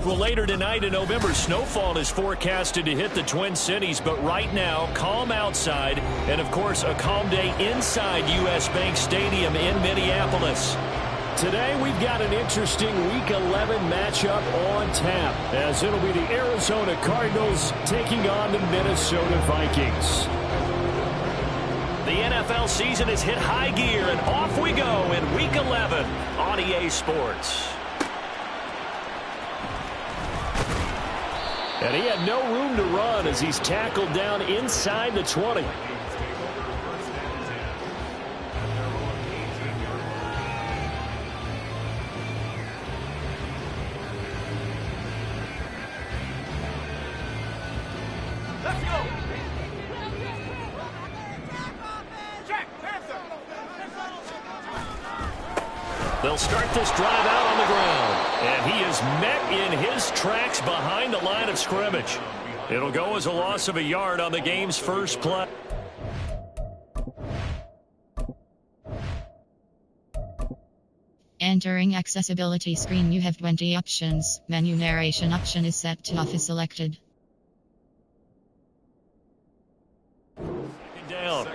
Well, later tonight, a November snowfall is forecasted to hit the Twin Cities, but right now, calm outside, and of course, a calm day inside U.S. Bank Stadium in Minneapolis. Today, we've got an interesting Week 11 matchup on tap, as it'll be the Arizona Cardinals taking on the Minnesota Vikings. The NFL season has hit high gear, and off we go in Week 11 on EA Sports. And he had no room to run as he's tackled down inside the 20. Let's go. They'll start this drive out on the ground. And he is met in his tracks behind the line of scrimmage. It'll go as a loss of a yard on the game's first play. Entering accessibility screen, you have 20 options. Menu narration option is set to off is selected.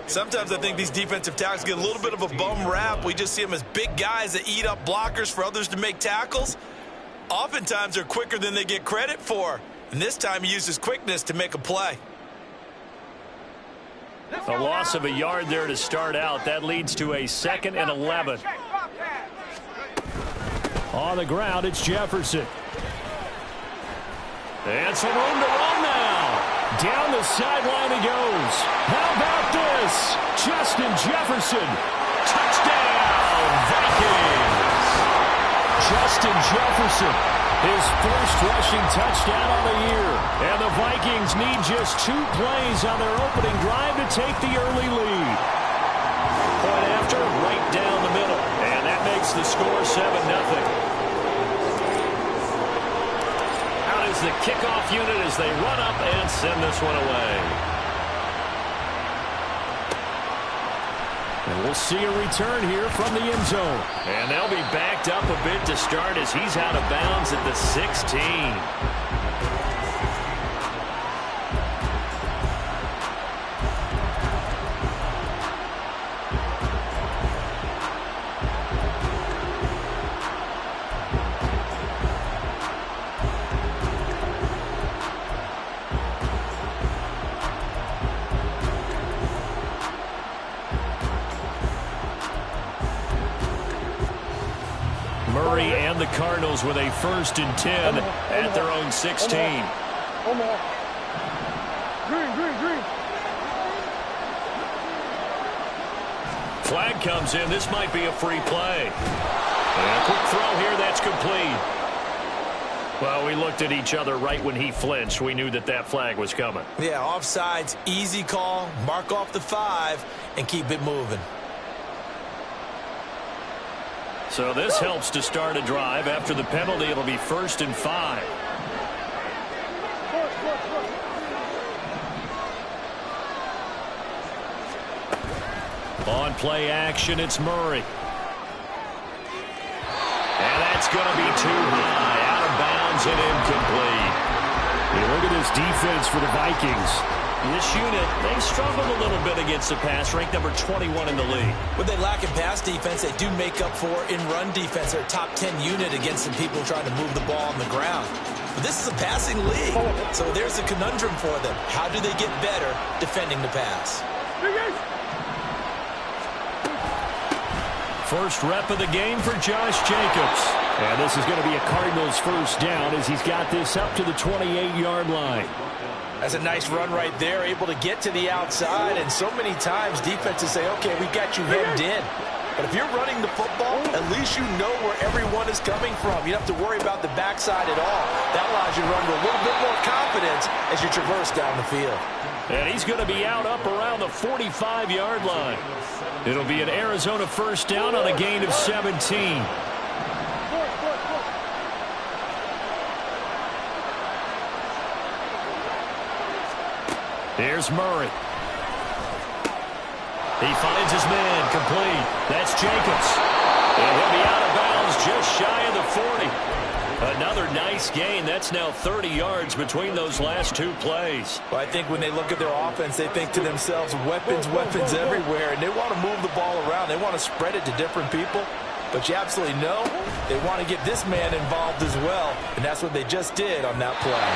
Sometimes I think these defensive tackles get a little bit of a bum rap. We just see them as big guys that eat up blockers for others to make tackles. Oftentimes they're quicker than they get credit for. And this time he uses quickness to make a play. A loss of a yard there to start out. That leads to a 2nd and 11. On the ground, it's Jefferson. And some room to run now. Down the sideline he goes. How about this? Justin Jefferson. Touchdown, Vikings. Justin Jefferson, his first rushing touchdown on the year. And the Vikings need just 2 plays on their opening drive to take the early lead. Point after, right down the middle. And that makes the score 7-0. The kickoff unit as they run up and send this one away. And we'll see a return here from the end zone. And they'll be backed up a bit to start as he's out of bounds at the 16. Murray and the Cardinals with a 1st and 10 at their own 16. Green. Flag comes in. This might be a free play. And a quick throw here. That's complete. Well, we looked at each other right when he flinched. We knew that that flag was coming. Yeah, offsides, easy call. Mark off the 5 and keep it moving. So this helps to start a drive. After the penalty, it'll be 1st and 5. On play action, it's Murray. And that's going to be too high. Out of bounds and incomplete. Hey, look at this defense for the Vikings. This unit, they struggled a little bit against the pass, ranked number 21 in the league. What they lack in pass defense, they do make up for in run defense. They're a top 10 unit against some people trying to move the ball on the ground. But this is a passing league, so there's a conundrum for them. How do they get better defending the pass? First rep of the game for Josh Jacobs. And this is going to be a Cardinals first down as he's got this up to the 28-yard line. That's a nice run right there, able to get to the outside. And so many times defenses say, okay, we've got you hemmed in. But if you're running the football, at least you know where everyone is coming from. You don't have to worry about the backside at all. That allows you to run with a little bit more confidence as you traverse down the field. And he's going to be out up around the 45-yard line. It'll be an Arizona first down on a gain of 17. Here's Murray. He finds his man, complete. That's Jacobs. And he'll be out of bounds just shy of the 40. Another nice gain. That's now 30 yards between those last two plays. Well, I think when they look at their offense, they think to themselves, weapons, weapons everywhere, and they want to move the ball around. They want to spread it to different people. But you absolutely know they want to get this man involved as well, and that's what they just did on that play.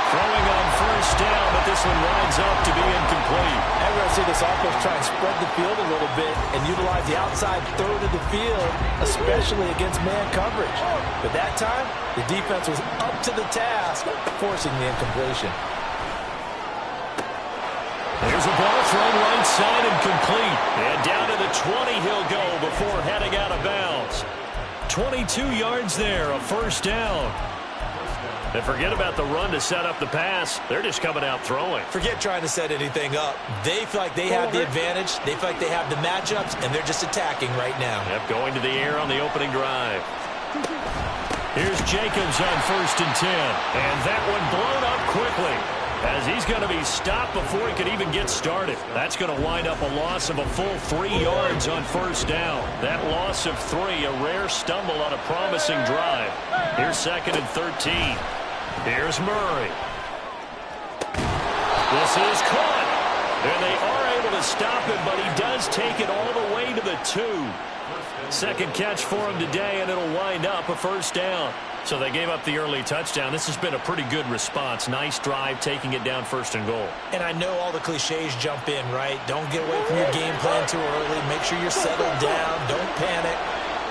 Throwing on first down, but this one winds up to be incomplete. And we're going to see this offense try and spread the field a little bit and utilize the outside third of the field, especially against man coverage. But that time, the defense was up to the task, forcing the incompletion. There's a ball thrown right side and complete. And down to the 20 he'll go before heading out of bounds. 22 yards there, a first down. And forget about the run to set up the pass. They're just coming out throwing. Forget trying to set anything up. They feel like they have the advantage. They feel like they have the matchups, and they're just attacking right now. Yep, going to the air on the opening drive. Here's Jacobs on 1st and 10. And that one blown up quickly, as he's going to be stopped before he could even get started. That's going to wind up a loss of a full 3 yards on first down. That loss of 3, a rare stumble on a promising drive. Here's 2nd and 13. Here's Murray. This is caught. And they are able to stop him, but he does take it all the way to the 2. Second catch for him today, and it'll wind up a first down. So they gave up the early touchdown. This has been a pretty good response. Nice drive, taking it down 1st and goal. And I know all the cliches jump in, right? Don't get away from your game plan too early. Make sure you're settled down. Don't panic.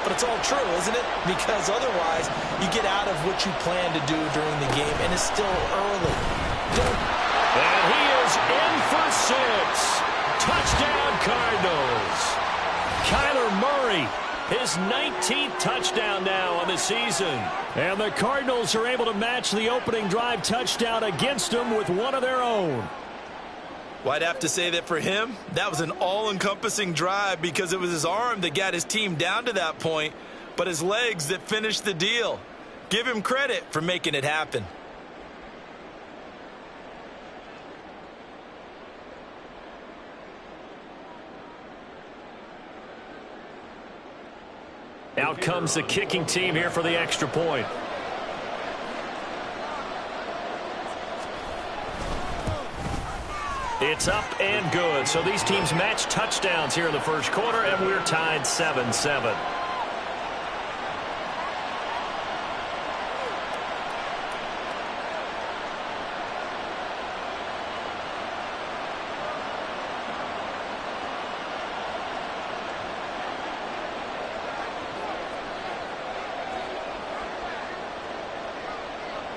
But it's all true, isn't it? Because otherwise, you get out of what you plan to do during the game, and it's still early. And he is in for 6. Touchdown, Cardinals. Kyler Murray, his 19th touchdown now on the season. And the Cardinals are able to match the opening drive touchdown against them with one of their own. Well, I'd have to say that for him, that was an all-encompassing drive because it was his arm that got his team down to that point, but his legs that finished the deal. Give him credit for making it happen. Out comes the kicking team here for the extra point. It's up and good. So these teams match touchdowns here in the first quarter, and we're tied 7-7.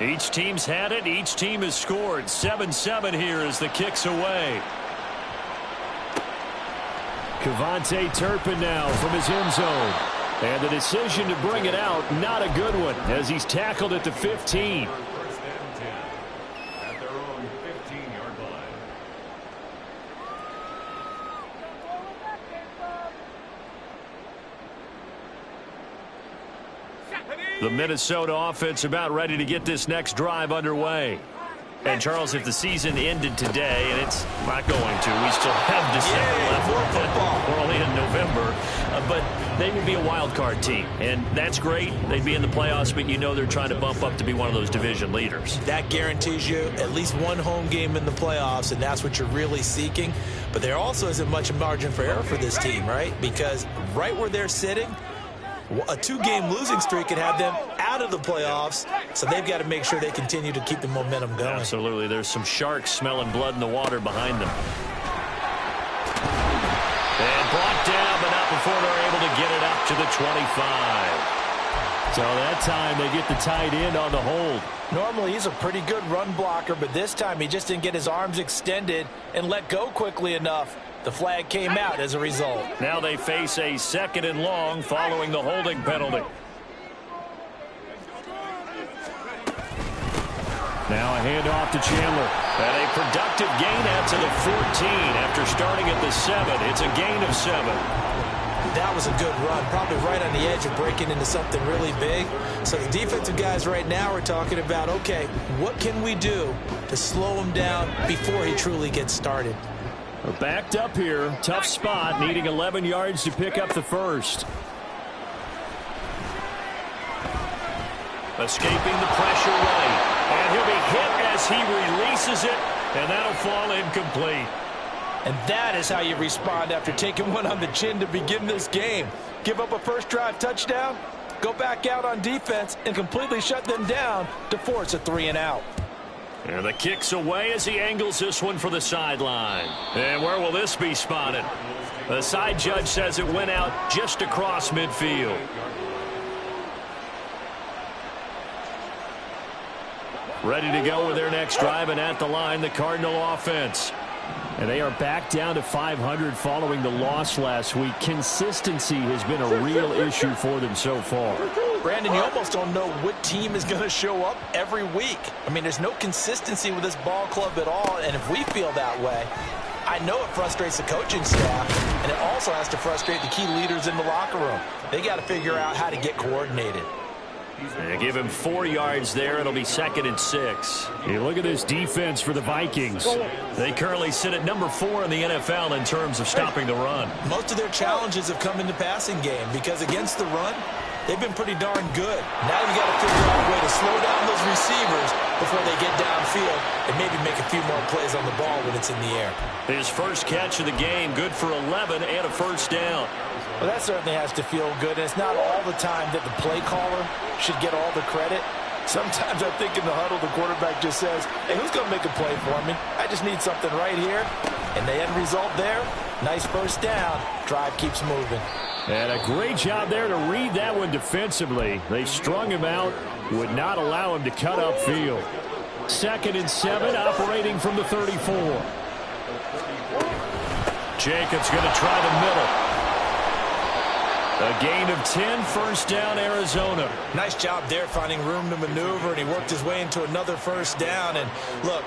Each team's had it. Each team has scored. 7-7 here as the kick's away. Kevontae Turpin now from his end zone. And the decision to bring it out, not a good one, as he's tackled at the 15. The Minnesota offense about ready to get this next drive underway. And, Charles, if the season ended today, and it's not going to, we still have December left. Football. We're only in November. But they would be a wild card team. And that's great. They'd be in the playoffs, but you know they're trying to bump up to be one of those division leaders. That guarantees you at least one home game in the playoffs, and that's what you're really seeking. But there also isn't much margin for error for this team, right? Because right where they're sitting, a 2-game losing streak could have them out of the playoffs, so they've got to make sure they continue to keep the momentum going. Absolutely. There's some sharks smelling blood in the water behind them. And brought down, but not before they're able to get it up to the 25. So that time they get the tight end on the hold. Normally he's a pretty good run blocker, but this time he just didn't get his arms extended and let go quickly enough. The flag came out as a result. Now they face a 2nd and long following the holding penalty. Now a handoff to Chandler. And a productive gain out to the 14 after starting at the 7. It's a gain of 7. That was a good run, probably right on the edge of breaking into something really big. So the defensive guys right now are talking about, okay, what can we do to slow him down before he truly gets started? We're backed up here. Tough spot, needing 11 yards to pick up the first. Escaping the pressure right. And he'll be hit as he releases it, and that'll fall incomplete. And that is how you respond after taking one on the chin to begin this game. Give up a first drive touchdown, go back out on defense, and completely shut them down to force a 3-and-out. And the kick's away as he angles this one for the sideline. And where will this be spotted? The side judge says it went out just across midfield. Ready to go with their next drive, and at the line, the Cardinal offense. And they are back down to 500 following the loss last week. Consistency has been a real issue for them so far. Brandon, you almost don't know what team is going to show up every week. I mean, there's no consistency with this ball club at all, and if we feel that way, I know it frustrates the coaching staff, and it also has to frustrate the key leaders in the locker room. They got to figure out how to get coordinated. They give him 4 yards there. It'll be 2nd and 6. You look at this defense for the Vikings. They currently sit at number 4 in the NFL in terms of stopping the run. Most of their challenges have come in the passing game because against the run, they've been pretty darn good. Now you got to figure out a way to slow down those receivers before they get downfield and maybe make a few more plays on the ball when it's in the air. His first catch of the game, good for 11 and a first down. Well, that certainly has to feel good, and it's not all the time that the play caller should get all the credit. Sometimes I think in the huddle, the quarterback just says, hey, who's going to make a play for me? I just need something right here. And the end result there, nice first down. Drive keeps moving. And a great job there to read that one defensively. They strung him out, would not allow him to cut upfield. 2nd and 7, operating from the 34. Jacobs going to try the middle. A gain of 10, first down, Arizona. Nice job there finding room to maneuver, and he worked his way into another first down. And look,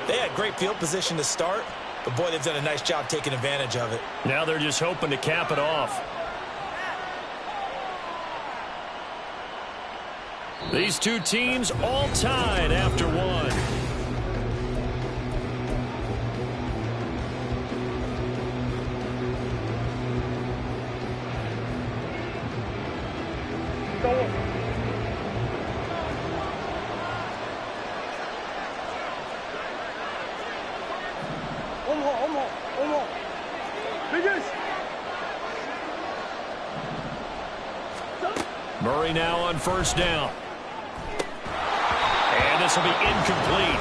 they had great field position to start, but boy, they've done a nice job taking advantage of it. Now they're just hoping to cap it off. These two teams all tied after one. Murray now on first down. And this will be incomplete.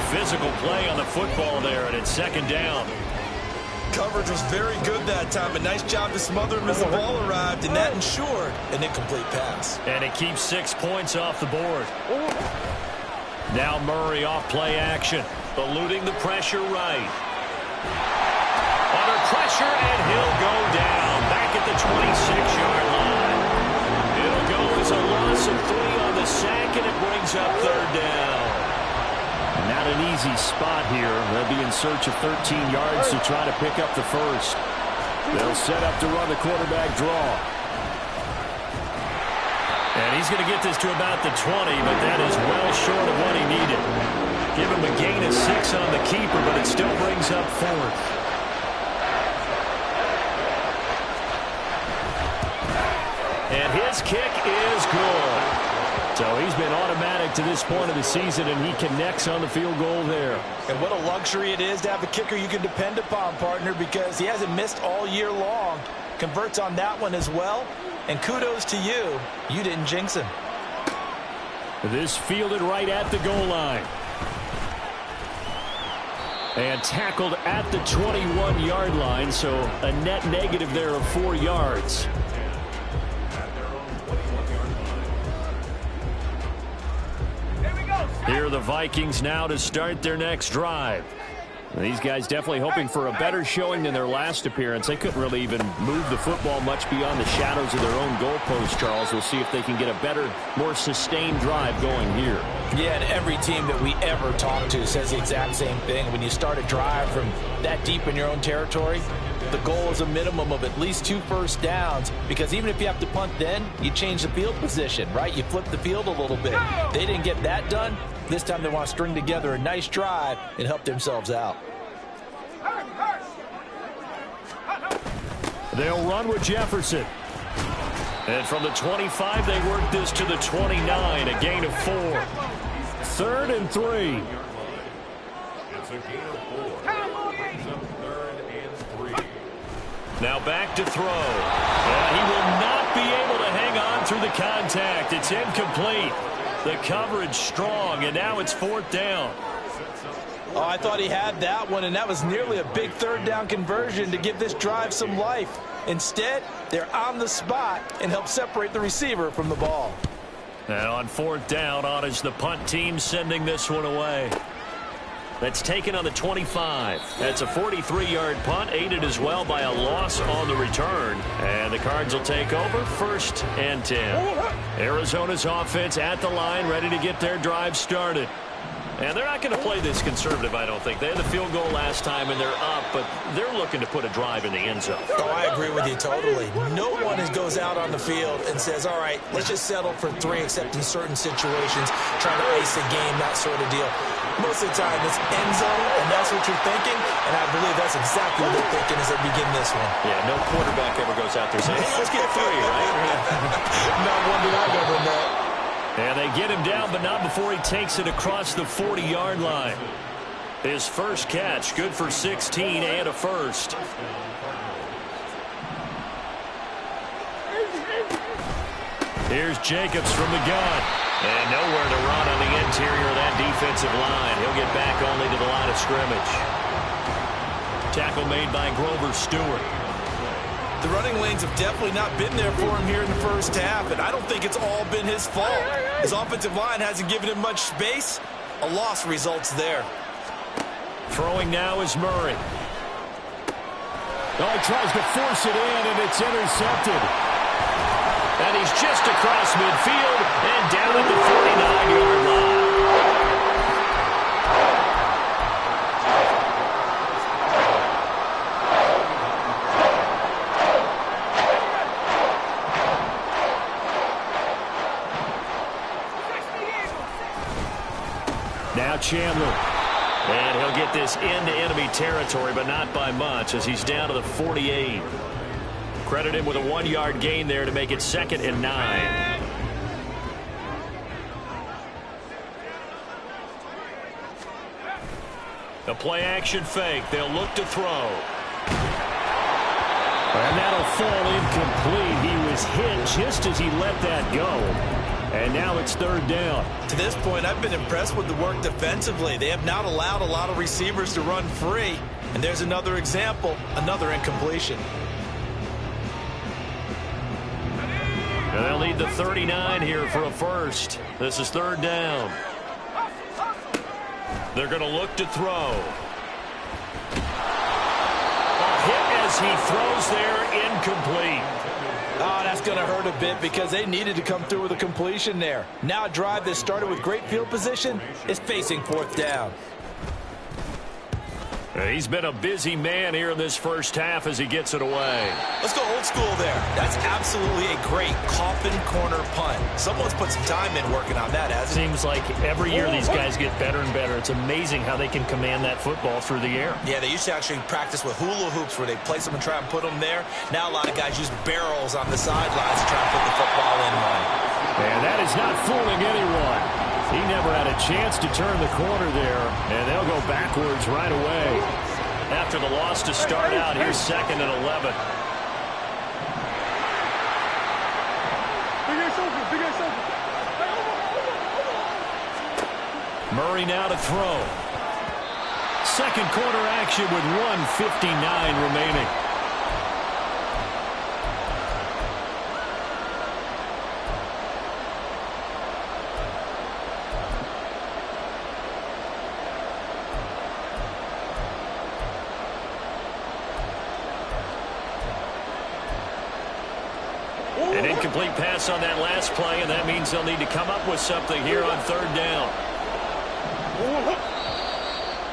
Physical play on the football there, and it's 2nd down. Coverage was very good that time. A nice job to smother him as the ball arrived, and that ensured an incomplete pass. And it keeps 6 points off the board. Now Murray off play action, eluding the pressure right. Under pressure, and he'll go down back at the 26-yard line. It'll go as a loss of 3 on the sack, and it brings up 3rd down. Not an easy spot here. They'll be in search of 13 yards to try to pick up the first. They'll set up to run the quarterback draw. And he's going to get this to about the 20, but that is well short of what he needed. Give him a gain of 6 on the keeper, but it still brings up 4th. And his kick is good. So he's been automatic to this point of the season, and he connects on the field goal there. And what a luxury it is to have a kicker you can depend upon, partner, because he hasn't missed all year long. Converts on that one as well. And kudos to you. You didn't jinx him. This fielded right at the goal line. And tackled at the 21-yard line, so a net negative there of 4 yards. Here are the Vikings now to start their next drive. These guys definitely hoping for a better showing than their last appearance. They couldn't really even move the football much beyond the shadows of their own goalpost, Charles. We'll see if they can get a better, more sustained drive going here. Yeah, and every team that we ever talk to says the exact same thing. When you start a drive from that deep in your own territory, the goal is a minimum of at least 2 first downs, because even if you have to punt then, you change the field position, right? You flip the field a little bit. They didn't get that done. This time they want to string together a nice drive and help themselves out. They'll run with Jefferson. And from the 25, they work this to the 29, a gain of 4. 3rd and 3. It's a gain of 4. Brings up 3rd and 3. Now back to throw. And he will not be able to hang on through the contact. It's incomplete. The coverage strong, and now it's 4th down. Oh, I thought he had that one, and that was nearly a big 3rd down conversion to give this drive some life. Instead, they're on the spot and help separate the receiver from the ball. And on 4th down, on is the punt team sending this one away. That's taken on the 25. That's a 43-yard punt, aided as well by a loss on the return. And the Cards will take over 1st and 10. Arizona's offense at the line, ready to get their drive started. And they're not going to play this conservative, I don't think. They had the field goal last time, and they're up, but they're looking to put a drive in the end zone. Oh, I agree with you totally. No one goes out on the field and says, all right, let's just settle for 3, except in certain situations, trying to ice a game, that sort of deal. Most of the time, it's end zone, and that's what you're thinking, and I believe that's exactly what they're thinking as they begin this one. Yeah, no quarterback ever goes out there saying, hey, let's get 3, right? Not one that I've ever met. And they get him down, but not before he takes it across the 40-yard line. His first catch, good for 16 and a first. Here's Jacobs from the gun. And nowhere to run on the interior of that defensive line. He'll get back only to the line of scrimmage. Tackle made by Grover Stewart. The running lanes have definitely not been there for him here in the first half, and I don't think it's all been his fault. His offensive line hasn't given him much space. A loss results there. Throwing now is Murray. Oh, he tries to force it in, and it's intercepted. And he's just across midfield and down at the 49-yard line. Now Chandler. And he'll get this into enemy territory, but not by much, as he's down to the 48. Credit him with a 1-yard gain there to make it 2nd and 9. A play-action fake. They'll look to throw. And that'll fall incomplete. He was hit just as he let that go. And now it's 3rd down. To this point, I've been impressed with the work defensively. They have not allowed a lot of receivers to run free. And there's another example, another incompletion. And they'll need the 39 here for a first. This is 3rd down. They're going to look to throw. A hit as he throws there, incomplete. Oh, that's going to hurt a bit because they needed to come through with a completion there. Now a drive that started with great field position is facing 4th down. He's been a busy man here in this first half as he gets it away. Let's go old school there. That's absolutely a great coffin corner punt. Someone's put some time in working on that, hasn't it? Seems like every year these guys get better and better. It's amazing how they can command that football through the air. Yeah, they used to actually practice with hula hoops where they place them and try and put them there. Now a lot of guys use barrels on the sidelines to try and put the football in line. And that is not fooling anyone. He never had a chance to turn the corner there, and they'll go backwards right away. After the loss to start out, here's 2nd and 11. Murray now to throw. Second quarter action with 1:59 remaining. An incomplete pass on that last play, and that means they'll need to come up with something here on third down.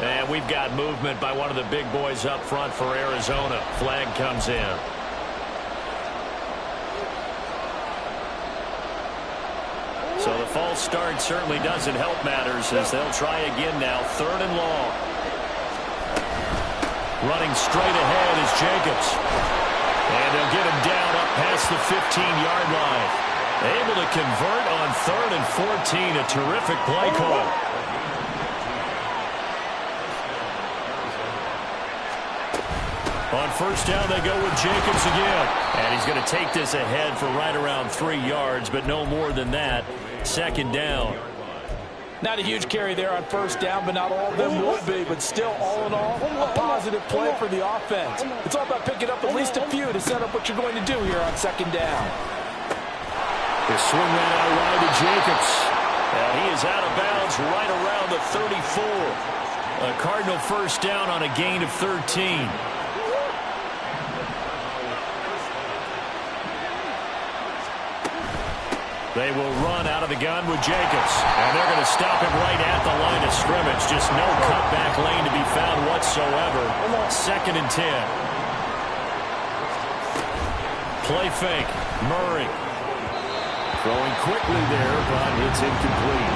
And we've got movement by one of the big boys up front for Arizona. Flag comes in. So the false start certainly doesn't help matters as they'll try again now. Third and long. Running straight ahead is Jacobs. And they'll get him down up past the 15-yard line. Able to convert on 3rd and 14. A terrific play call. On first down, they go with Jacobs again. And he's going to take this ahead for right around 3 yards, but no more than that. Second down. Not a huge carry there on first down, but not all of them will be. But still, all in all, a positive play for the offense. It's all about picking up at least a few to set up what you're going to do here on second down. The swing ran out wide to Jacobs. And he is out of bounds right around the 34. A Cardinal first down on a gain of 13. They will run out of the gun with Jacobs. And they're going to stop him right at the line of scrimmage. Just no cutback lane to be found whatsoever. Second and 10. Play fake. Murray. Throwing quickly there, but it's incomplete.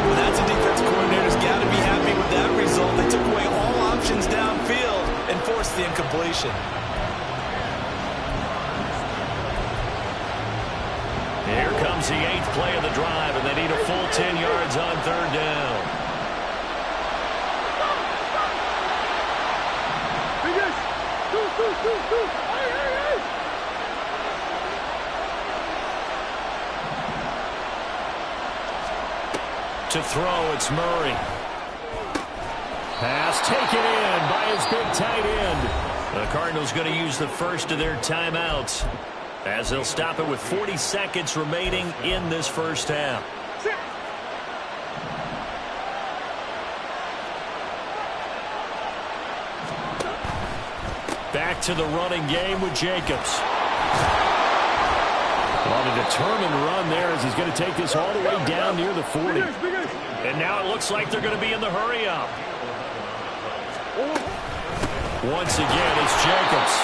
Well, that's a defense coordinator's got to be happy with that result. They took away all options downfield and forced the incompletion. Here comes the 8th play of the drive, and they need a full 10 yards on third down. To throw, it's Murray. Pass taken in by his big tight end. The Cardinals going to use the first of their timeouts, as they'll stop it with 40 seconds remaining in this first half. Back to the running game with Jacobs. On a determined run there as he's going to take this all the way down near the 40. And now it looks like they're going to be in the hurry-up. Once again, it's Jacobs.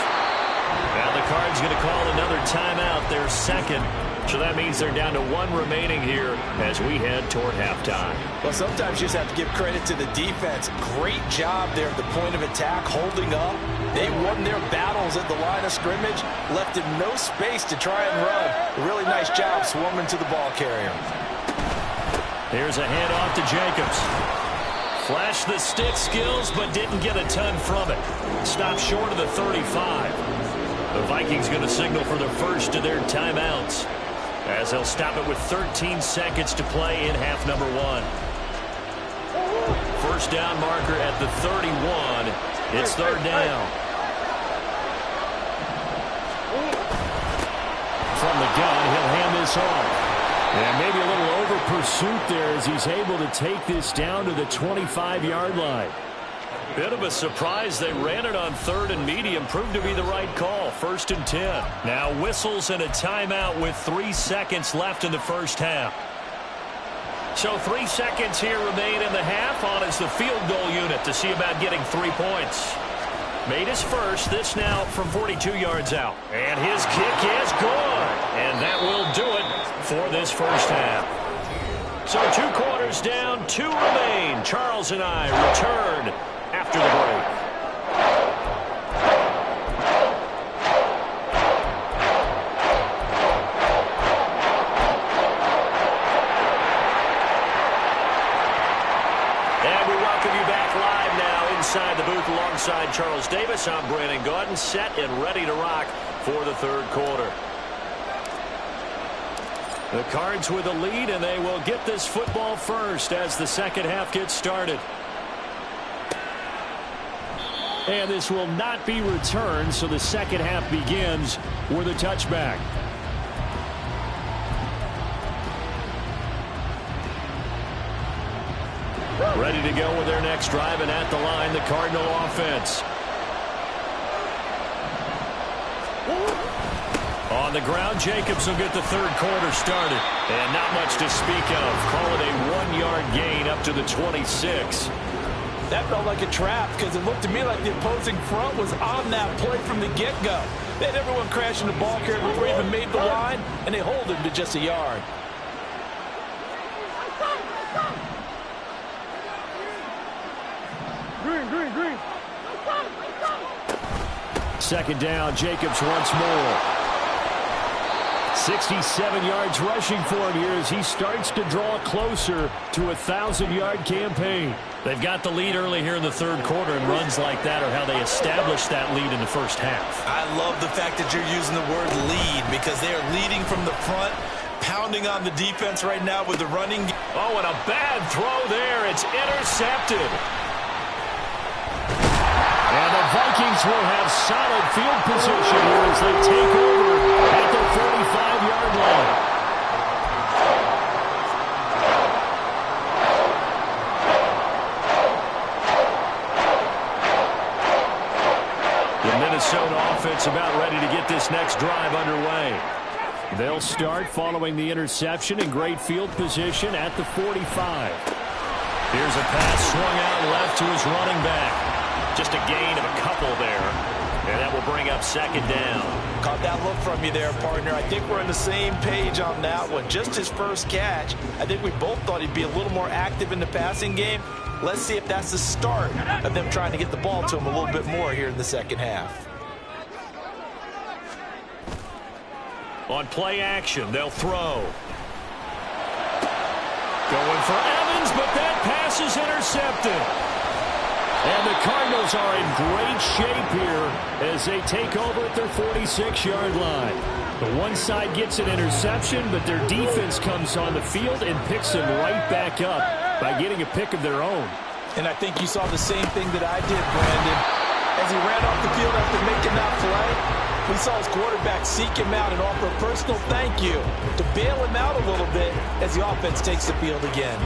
Now the Cards going to call another timeout, their second. So that means they're down to 1 remaining here as we head toward halftime. Well, sometimes you just have to give credit to the defense. Great job there at the point of attack, holding up. They won their battles at the line of scrimmage, left him no space to try and run. A really nice job swarming to the ball carrier. Here's a handoff to Jacobs. Flashed the stick skills, but didn't get a ton from it. Stopped short of the 35. The Vikings going to signal for the first of their timeouts, as they'll stop it with 13 seconds to play in half number 1. First down marker at the 31. It's third down. From the gun, he'll hand this off. And maybe a little over pursuit there as he's able to take this down to the 25-yard line. Bit of a surprise. They ran it on 3rd and medium. Proved to be the right call. 1st and 10. Now whistles and a timeout with 3 seconds left in the first half. So 3 seconds here remain in the half. On is the field goal unit to see about getting 3 points. Made his first. This now from 42 yards out. And his kick is good. And that will do it for this first half. So 2 quarters down, 2 remain. Charles and I return after the break. And we welcome you back live now inside the booth alongside Charles Davis. I'm Brandon Gaudin, set and ready to rock for the third quarter. The Cards with a lead, and they will get this football first as the second half gets started. And this will not be returned, so the second half begins with a touchback. Ready to go with their next drive, and at the line, the Cardinal offense. On the ground, Jacobs will get the third quarter started. And not much to speak of. Call it a 1-yard gain up to the 26. That felt like a trap because it looked to me like the opposing front was on that play from the get-go. They had everyone crashing the ball carrier before he even made the line, and they hold him to just a yard. Green. Second down, Jacobs once more. 67 yards rushing for him here as he starts to draw closer to a 1,000-yard campaign. They've got the lead early here in the third quarter, and runs like that are how they establish that lead in the first half. I love the fact that you're using the word lead because they are leading from the front, pounding on the defense right now with the running. Oh, and a bad throw there. It's intercepted. And the Vikings will have solid field position here as they take over at the 45-yard line. The Minnesota offense about ready to get this next drive underway. They'll start following the interception in great field position at the 45. Here's a pass swung out left to his running back. Just a gain of a couple there. And that will bring up second down. Caught that look from you there, partner. I think we're on the same page on that one. Just his first catch. I think we both thought he'd be a little more active in the passing game. Let's see if that's the start of them trying to get the ball to him a little bit more here in the second half. On play action, they'll throw. Going for Evans, but that pass is intercepted. And the Cardinals are in great shape here as they take over at their 46-yard line. The one side gets an interception, but their defense comes on the field and picks them right back up by getting a pick of their own. And I think you saw the same thing that I did, Brandon. As he ran off the field after making that play, we saw his quarterback seek him out and offer a personal thank you to bail him out a little bit as the offense takes the field again.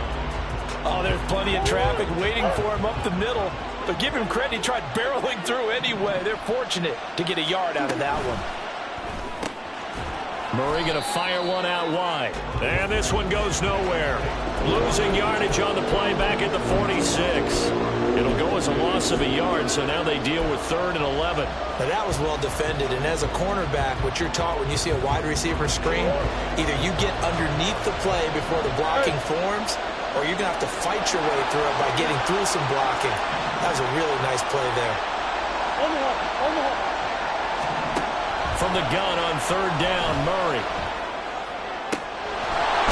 Oh, there's plenty of traffic waiting for him up the middle. But give him credit, he tried barreling through anyway. They're fortunate to get a yard out of that one. Murray going to fire one out wide. And this one goes nowhere. Losing yardage on the play back at the 46. It'll go as a loss of a yard, so now they deal with 3rd and 11. Now that was well defended, and as a cornerback, what you're taught when you see a wide receiver screen, either you get underneath the play before the blocking forms, or you're going to have to fight your way through it by getting through some blocking. That was a really nice play there. From the gun on 3rd down, Murray.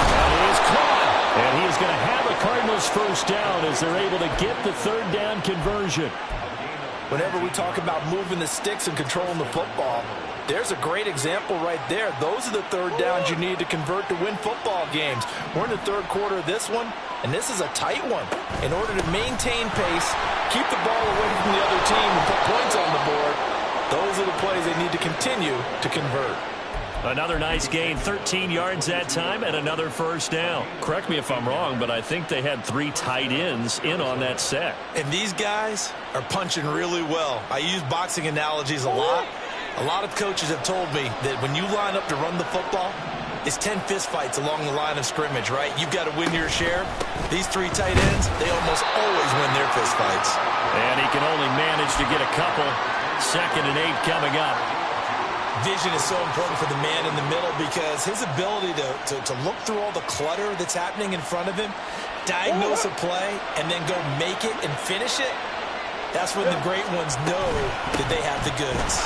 And he is caught. And he is going to have a Cardinals first down as they're able to get the 3rd down conversion. Whenever we talk about moving the sticks and controlling the football, there's a great example right there. Those are the 3rd downs you need to convert to win football games. We're in the 3rd quarter of this one, and this is a tight one. In order to maintain pace, keep the ball away from the other team and put points on the board, those are the plays they need to continue to convert. Another nice gain, 13 yards that time, and another first down. Correct me if I'm wrong, but I think they had 3 tight ends in on that set. And these guys are punching really well. I use boxing analogies a lot. A lot of coaches have told me that when you line up to run the football, it's 10 fistfights along the line of scrimmage, right? You've got to win your share. These 3 tight ends, they almost always win their fistfights. And he can only manage to get a couple. 2nd and 8 coming up. Vision is so important for the man in the middle because his ability to look through all the clutter that's happening in front of him, diagnose a play, and then go make it and finish it, that's when the great ones know that they have the goods.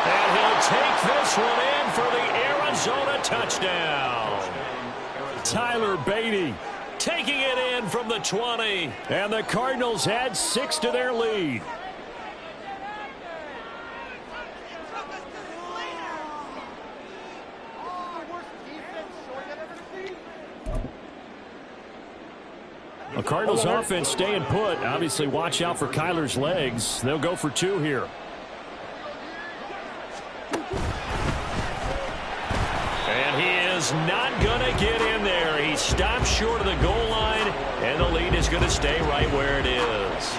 And he'll take this one in for the Arizona touchdown. Tyler Beatty taking it in from the 20. And the Cardinals add 6 to their lead. The Cardinals offense staying put. Obviously, watch out for Kyler's legs. They'll go for 2 here. And he is not going to get in there. He stops short of the goal line, and the lead is going to stay right where it is.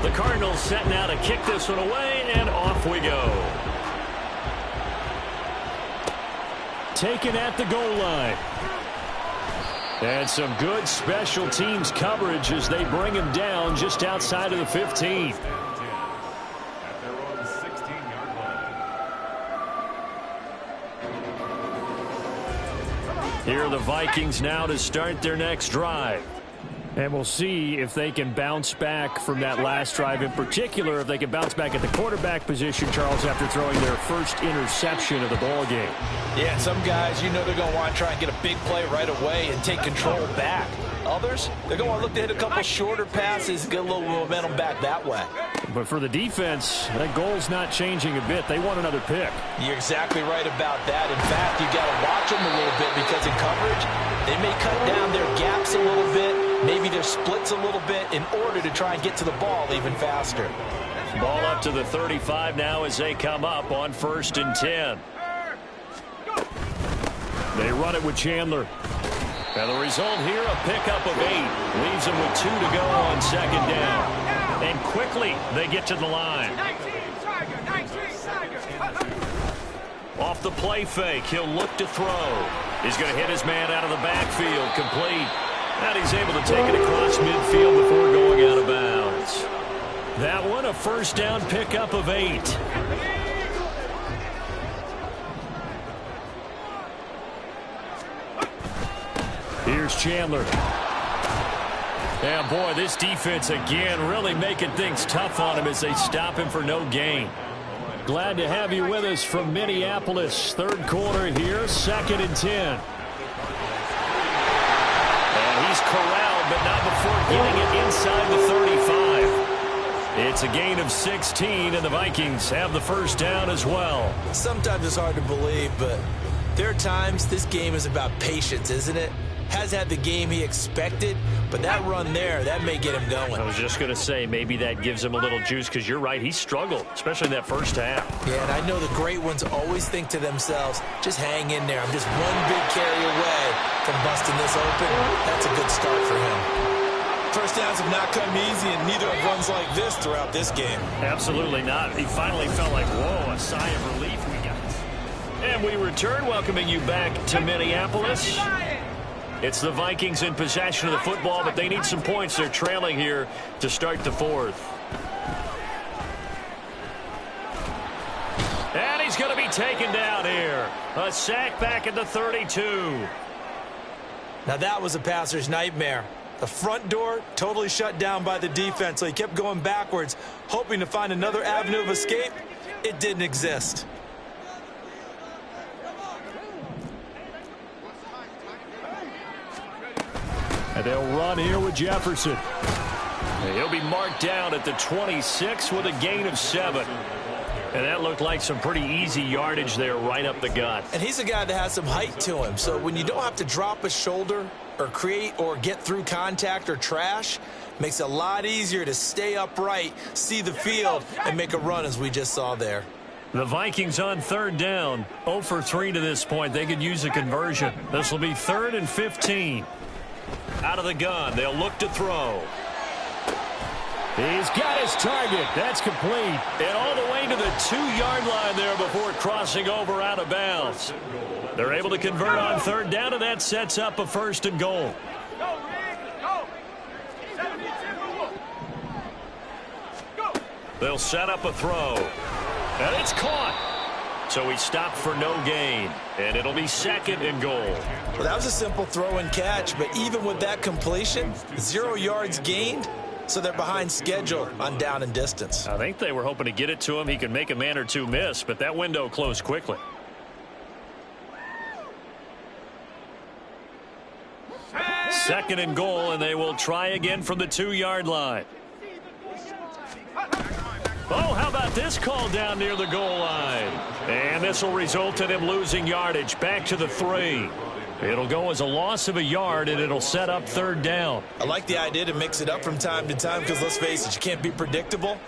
The Cardinals setting out to kick this one away, and off we go. Taken at the goal line. And some good special teams coverage as they bring him down just outside of the 15. Here are the Vikings now to start their next drive. And we'll see if they can bounce back from that last drive. In particular, if they can bounce back at the quarterback position, Charles, after throwing their first interception of the ball game. Yeah, some guys, you know they're going to want to try and get a big play right away and take control back. Others, they're going to want to look to hit a couple shorter passes, get a little momentum back that way. But for the defense, that goal's not changing a bit. They want another pick. You're exactly right about that. In fact, you got to watch them a little bit because in coverage, they may cut down their gaps a little bit, maybe their splits a little bit in order to try and get to the ball even faster. Ball up to the 35 now as they come up on 1st and 10. They run it with Chandler. And the result here, a pickup of 8. Leaves them with 2 to go on 2nd down. And quickly, they get to the line. Off the play fake, he'll look to throw. He's going to hit his man out of the backfield, complete. And he's able to take it across midfield before going out of bounds. That one, a 1st down pickup of 8. Here's Chandler. Yeah, boy, this defense again really making things tough on him as they stop him for no gain. Glad to have you with us from Minneapolis. 3rd quarter here, 2nd and 10. And he's corralled, but not before getting it inside the 35. It's a gain of 16, and the Vikings have the 1st down as well. Sometimes it's hard to believe, but there are times this game is about patience, isn't it? Has had the game he expected, but that run there, that may get him going. I was just going to say, maybe that gives him a little juice, because you're right, he struggled, especially in that 1st half. Yeah, and I know the great ones always think to themselves, just hang in there. I'm just one big carry away from busting this open. That's a good start for him. 1st downs have not come easy, and neither have runs like this throughout this game. Absolutely not. He finally felt like, whoa, a sigh of relief we got. And we return, welcoming you back to Minneapolis. It's the Vikings in possession of the football, but they need some points. They're trailing here to start the 4th. And he's going to be taken down here. A sack back at the 32. Now that was a passer's nightmare. The front door totally shut down by the defense, so he kept going backwards, hoping to find another avenue of escape. It didn't exist. And they'll run here with Jefferson. And he'll be marked down at the 26 with a gain of 7. And that looked like some pretty easy yardage there right up the gut. And he's a guy that has some height to him, so when you don't have to drop a shoulder or create or get through contact or trash, makes it a lot easier to stay upright, see the field, and make a run as we just saw there. The Vikings on 3rd down, 0 for 3 to this point. They could use a conversion. This will be 3rd and 15. Out of the gun, they'll look to throw. He's got his target. That's complete. And all the way to the 2-yard line there before crossing over out of bounds. They're able to convert on 3rd down, and that sets up a 1st and goal. They'll set up a throw. And it's caught. So he stopped for no gain, and it'll be 2nd and goal. Well, that was a simple throw and catch, but even with that completion, 0 yards gained, so they're behind schedule on down and distance. I think they were hoping to get it to him. He could make a man or two miss, but that window closed quickly. Second and goal, and they will try again from the 2-yard line. Oh, how about this call down near the goal line? And this will result in him losing yardage back to the 3. It'll go as a loss of a yard, and it'll set up 3rd down. I like the idea to mix it up from time to time because, let's face it, you can't be predictable.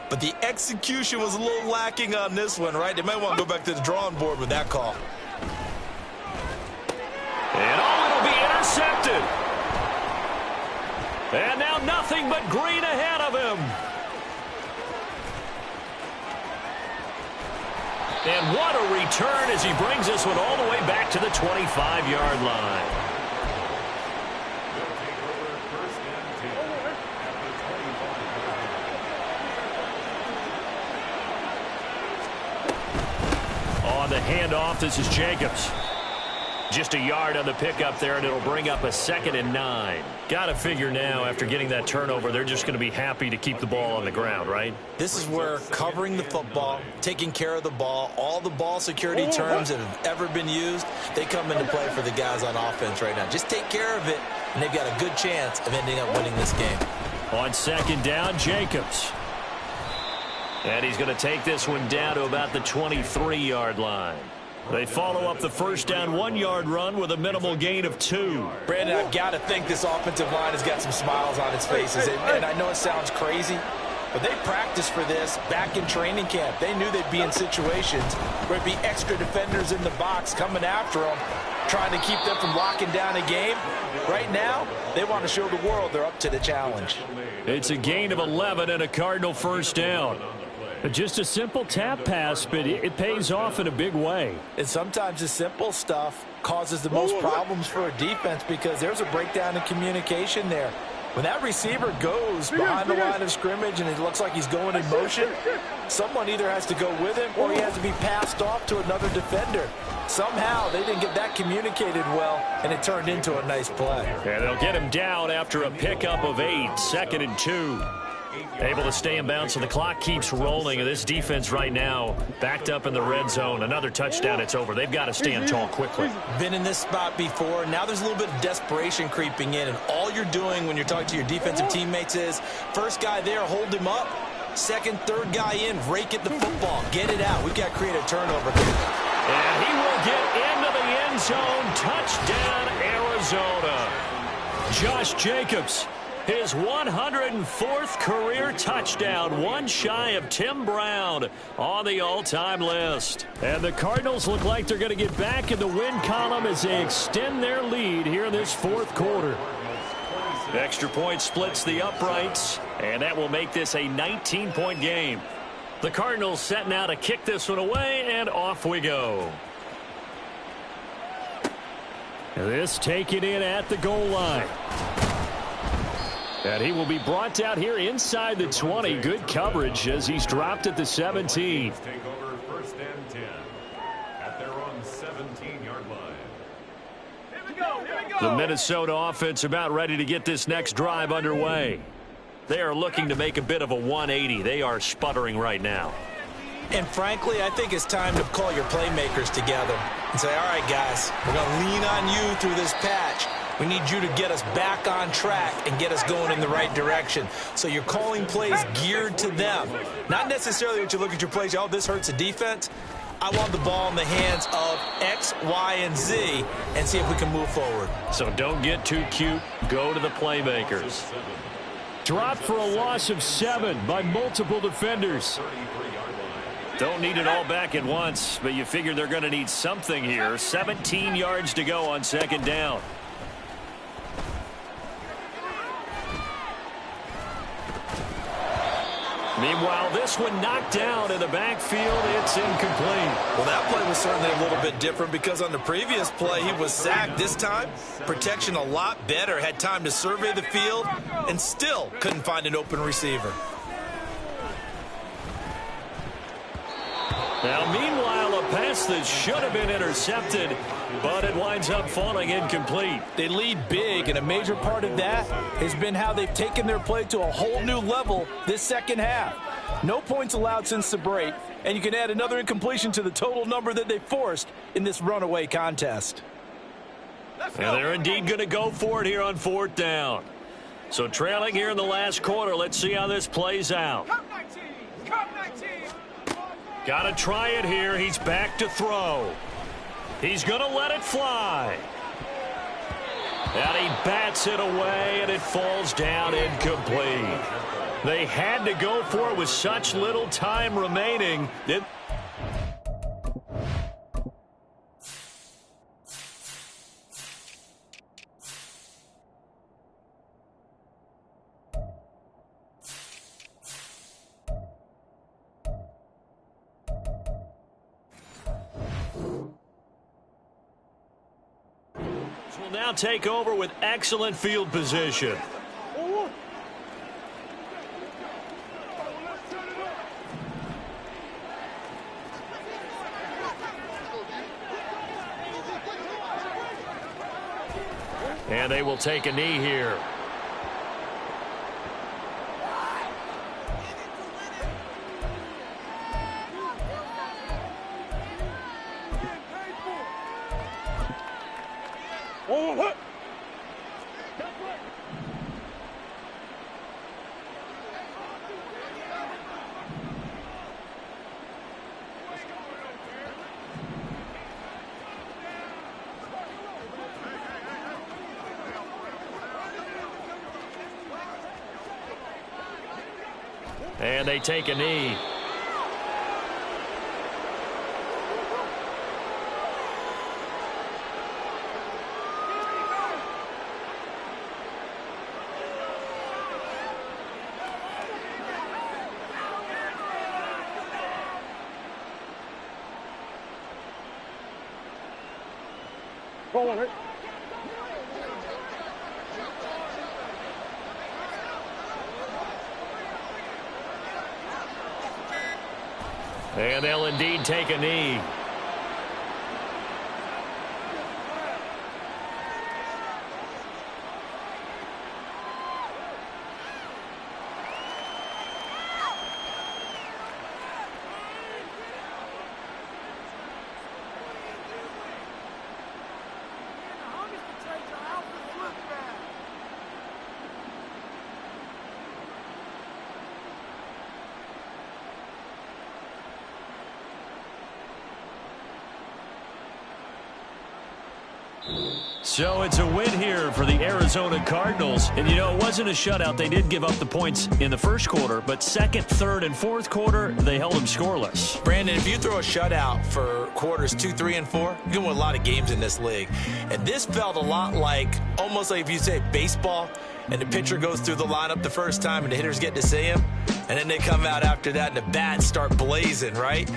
But the execution was a little lacking on this one, right? They might want to go back to the drawing board with that call. And it'll be intercepted. And now nothing but green ahead of him. And what a return as he brings this one all the way back to the 25-yard line. On the handoff, this is Jacobs. Just a yard on the pickup there, and it'll bring up a 2nd and 9. Got to figure now, after getting that turnover, they're just going to be happy to keep the ball on the ground, right? This is where covering the football, taking care of the ball, all the ball security terms that have ever been used, they come into play for the guys on offense right now. Just take care of it, and they've got a good chance of ending up winning this game. On 2nd down, Jacobs. And he's going to take this one down to about the 23-yard line. They follow up the first down 1-yard run with a minimal gain of 2. Brandon, I've got to think this offensive line has got some smiles on its faces. And I know it sounds crazy, but they practiced for this back in training camp. They knew they'd be in situations where it'd be extra defenders in the box coming after them, trying to keep them from locking down a game. Right now, they want to show the world they're up to the challenge. It's a gain of 11 and a Cardinal first down. Just a simple tap pass, but it pays off in a big way. And sometimes the simple stuff causes the most problems for a defense because there's a breakdown in communication there. When that receiver goes behind the line of scrimmage and it looks like he's going in motion, someone either has to go with him or he has to be passed off to another defender. Somehow they didn't get that communicated well, and it turned into a nice play. And they'll get him down after a pickup of 8, 2nd and 2. Able to stay in bounds, so the clock keeps rolling. And this defense right now backed up in the red zone. Another touchdown, it's over. They've got to stand tall quickly. Been in this spot before. Now there's a little bit of desperation creeping in. And all you're doing when you're talking to your defensive teammates is, first guy there, hold him up. Second, third guy in, rake at the football. Get it out. We've got to create a turnover. And he will get into the end zone. Touchdown, Arizona. Josh Jacobs. His 104th career touchdown, one shy of Tim Brown on the all-time list. And the Cardinals look like they're going to get back in the win column as they extend their lead here in this 4th quarter. Extra point splits the uprights, and that will make this a 19-point game. The Cardinals set now to kick this one away, and off we go. This taken in at the goal line. And he will be brought down here inside the 20. Good coverage as he's dropped at the 17. Take over 1st and 10 at their own 17-yard line. Here we go. The Minnesota offense about ready to get this next drive underway. They are looking to make a bit of a 180. They are sputtering right now. And frankly, I think it's time to call your playmakers together and say, all right, guys, we're going to lean on you through this patch. We need you to get us back on track and get us going in the right direction. So you're calling plays geared to them. Not necessarily what you look at your plays, oh, this hurts the defense. I want the ball in the hands of X, Y, and Z and see if we can move forward. So don't get too cute. Go to the playmakers. Dropped for a loss of 7 by multiple defenders. Don't need it all back at once, but you figure they're going to need something here. 17 yards to go on 2nd down. Meanwhile, this one knocked down in the backfield. It's incomplete. Well, that play was certainly a little bit different because on the previous play, he was sacked. This time, protection a lot better. Had time to survey the field and still couldn't find an open receiver. Now, meanwhile, a pass that should have been intercepted, but it winds up falling incomplete. They lead big, and a major part of that has been how they've taken their play to a whole new level this second half. No points allowed since the break, and you can add another incompletion to the total number that they forced in this runaway contest. And they're indeed going to go for it here on 4th down. So trailing here in the last quarter, let's see how this plays out. Got to try it here. He's back to throw. He's going to let it fly. And he bats it away, and it falls down incomplete. They had to go for it with such little time remaining. Will now take over with excellent field position. And they will take a knee here. And they take a knee. And they'll indeed take a knee. So it's a win here for the Arizona Cardinals. And, you know, it wasn't a shutout. They did give up the points in the first quarter, but second, third, and fourth quarter, they held them scoreless. Brandon, if you throw a shutout for quarters 2, 3, and 4, you can win a lot of games in this league. And this felt a lot like, almost like if you say baseball, and the pitcher goes through the lineup the first time and the hitters get to see him, and then they come out after that and the bats start blazing, right?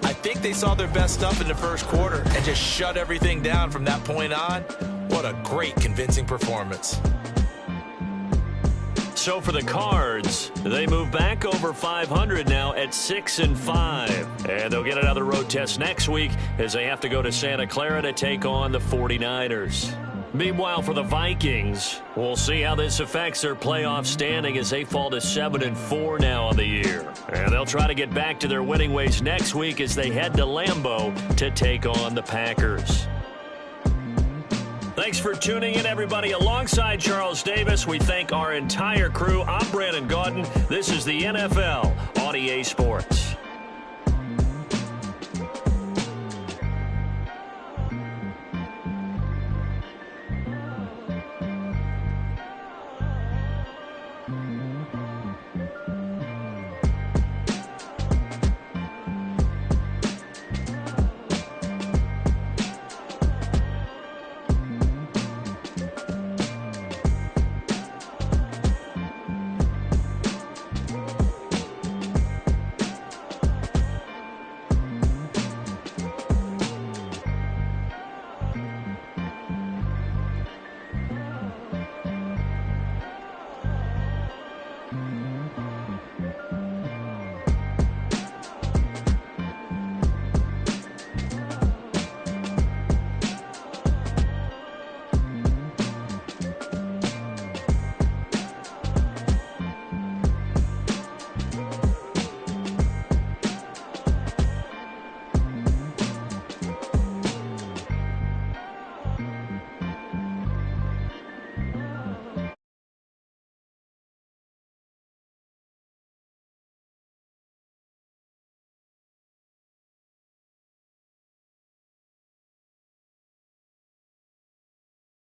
I think they saw their best stuff in the first quarter and just shut everything down from that point on. What a great, convincing performance. So for the Cards, they move back over 500 now at 6-5. And they'll get another road test next week as they have to go to Santa Clara to take on the 49ers. Meanwhile, for the Vikings, we'll see how this affects their playoff standing as they fall to 7-4 now on the year. And they'll try to get back to their winning ways next week as they head to Lambeau to take on the Packers. Thanks for tuning in, everybody. Alongside Charles Davis, we thank our entire crew. I'm Brandon Gaudin. This is the NFL on EA Sports.